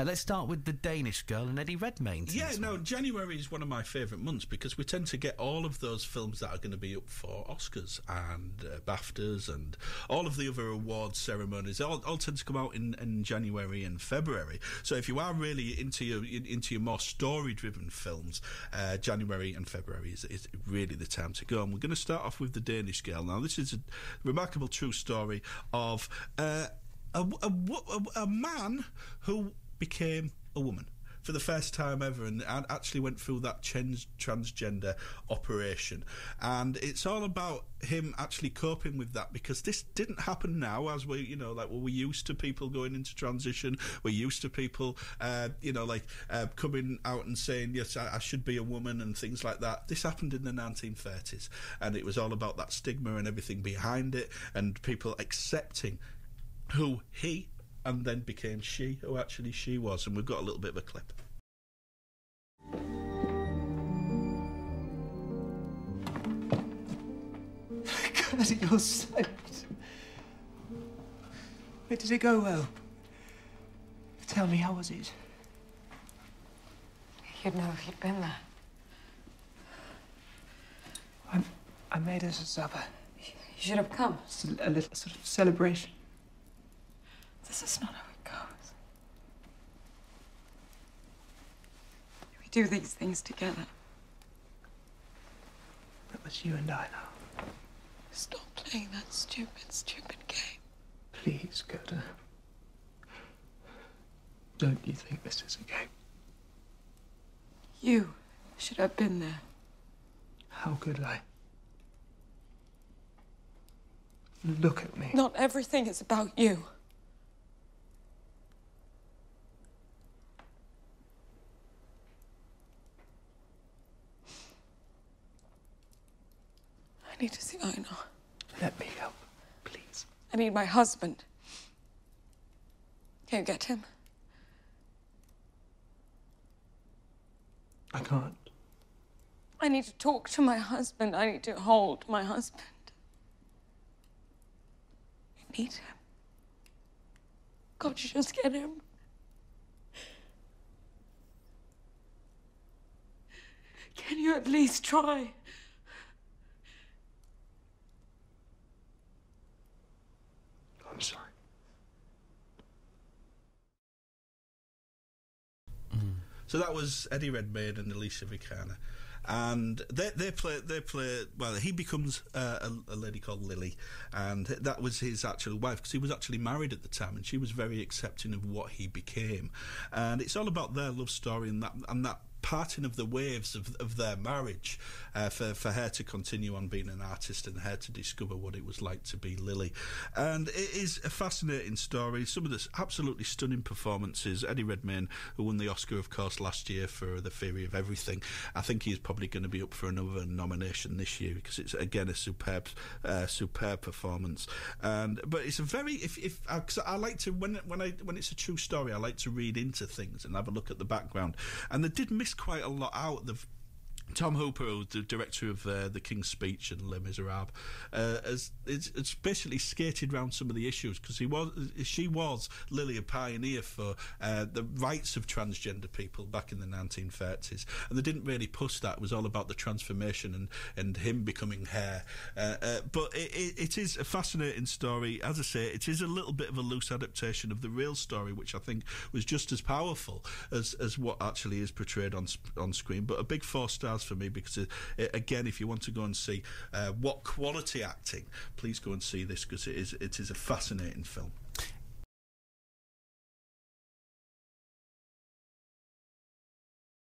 Let's start with the Danish Girl and Eddie Redmayne. Yeah, no, January is one of my favourite months because we tend to get all of those films that are going to be up for Oscars and BAFTAs and all of the other awards ceremonies. All tend to come out in January and February. So if you are really into your more story-driven films, January and February is really the time to go. And we're going to start off with the Danish Girl. Now, this is a remarkable true story of a man who became a woman for the first time ever and actually went through that transgender operation. And it's all about him actually coping with that, because this didn't happen now, as we're used to people going into transition. We're used to people, coming out and saying, yes, I should be a woman and things like that. This happened in the 1930s, and it was all about that stigma and everything behind it, and people accepting who he and then became she, who actually she was. And we've got a little bit of a clip. God, you're saved. Where did it go well? Tell me, how was it? You'd know if you'd been there. I made us a supper. You should have come. It's a little sort of celebration. This is not how it goes. We do these things together. That was you and I now. Stop playing that stupid game. Please, Gerda. Don't you think this is a game? You should have been there. How could I? Look at me. Not everything is about you. I need to see Einar. Let me help, please. I need my husband. Can you get him? I can't. I need to talk to my husband. I need to hold my husband. I need him. God, you just get him. Can you at least try? I'm sorry. So that was Eddie Redmayne and Alicia Vikander, and they play. Well, he becomes a lady called Lily, and that was his actual wife, because he was actually married at the time, and she was very accepting of what he became. And it's all about their love story and that parting of the waves of their marriage, for her to continue on being an artist and her to discover what it was like to be Lily. And it is a fascinating story. Some of the absolutely stunning performances. Eddie Redmayne, who won the Oscar, of course, last year for The Theory of Everything. I think he's probably going to be up for another nomination this year, because it's again a superb performance. But it's a very cause I like to when it's a true story, I like to read into things and have a look at the background. And they did miss quite a lot out. Tom Hooper, who's the director of The King's Speech and Les Miserables, it's basically skated around some of the issues, because she was Lily, a pioneer for the rights of transgender people back in the 1930s, and they didn't really push that. It was all about the transformation and him becoming her. But it is a fascinating story. As I say, it is a little bit of a loose adaptation of the real story, which I think was just as powerful as what actually is portrayed on screen. But a big 4 stars for me, because again, if you want to go and see what quality acting, please go and see this, because it is a fascinating film.